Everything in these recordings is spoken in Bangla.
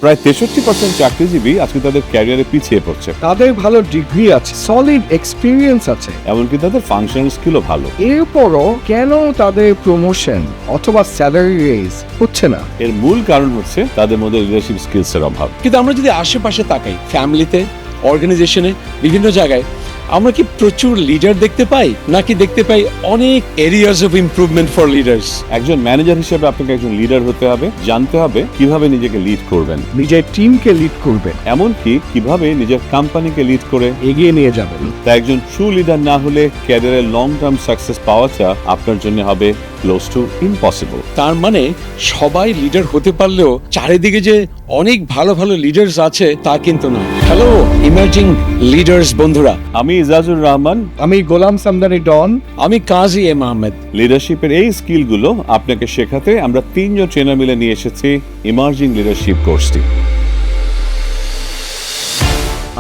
প্রায় 63% চাকরিজীবী আজকে তাদের ক্যারিয়ারে পিছিয়ে পড়ছে। তাদের ভালো ডিগ্রি আছে, সলিড এক্সপিরিয়েন্স আছে, এমনকি তাদের ফাংশনাল স্কিলও ভালো। এরপরও কেন তাদের প্রমোশন অথবা স্যালারি রেজ হচ্ছে না? এর মূল কারণ হচ্ছে তাদের মধ্যে লিডারশিপ স্কিলসের অভাব। কিন্তু আমরা যদি আশেপাশে তাকাই, ফ্যামিলিতে, অর্গানাইজেশনে, বিভিন্ন জায়গায়, আমরা কি প্রচুর লিডার দেখতে পাই, নাকি দেখতে পাই অনেক areas of improvement for leaders? একজন ম্যানেজার হিসেবে আপনাকে একজন লিডার হতে হবে, জানতে হবে কিভাবে নিজেকে লিড করবেন, নিজের টিমকে লিড করবেন, এমনকি কিভাবে নিজের কোম্পানিকে লিড করে এগিয়ে নিয়ে যাবেন। তা একজন ট্রু লিডার না হলে ক্যারিয়ারের লং টার্ম সাকসেস পাওয়াটা আপনার জন্য হবে ক্লোজ টু ইম্পসিবল। তার মানে সবাই লিডার হতে পারলেও চারিদিকে যে অনেক ভালো ভালো লিডার্স আছে তা কিন্তু নয়। হ্যালো ইমার্জিং লিডার্স বন্ধুরা, আমি ইজাজুর রহমান, আমি গোলাম সামদানি ডন। আমি কাজী এম আহমেদ। লিডারশিপের এই স্কিলগুলো আপনাকে শেখাতে আমরা 3 জন ট্রেনার মিলে নিয়ে এসেছি ইমার্জিং লিডারশিপ কোর্সটি।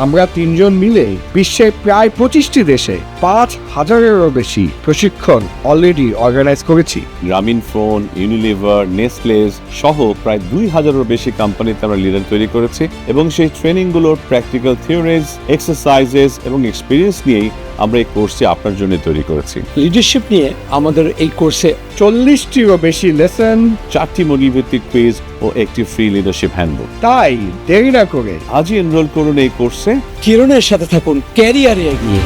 আমরা 3 জন মিলে বিশ্বের প্রায় 25টি দেশে 5,000-এরও বেশি প্রশিক্ষণ অলরেডি অর্গানাইজ করেছি। গ্রামীণ ফোন, ইউনিলিভার, নেসলেস সহ প্রায় 2,000-এরও বেশি কোম্পানিতে আমরা লিডার তৈরি করেছি এবং সেই ট্রেনিংগুলোর প্র্যাকটিক্যাল থিওরিজ, এক্সারসাইজেস এবং এক্সপিরিয়েন্স নিয়েই আমরা এই কোর্সটি আপনার জন্য তৈরি করেছি। লিডারশিপ নিয়ে আমাদের এই কোর্সে 40টিরও বেশি লেসন, 4টি মডিউল ভিত্তিক কুইজ ও একটি ফ্রি লিডারশিপ হ্যান্ডবুক। তাই দেরি না করে আজই এনরোল করুন এই কোর্সে। কিরণের সাথে থাকুন ক্যারিয়ারে এগিয়ে।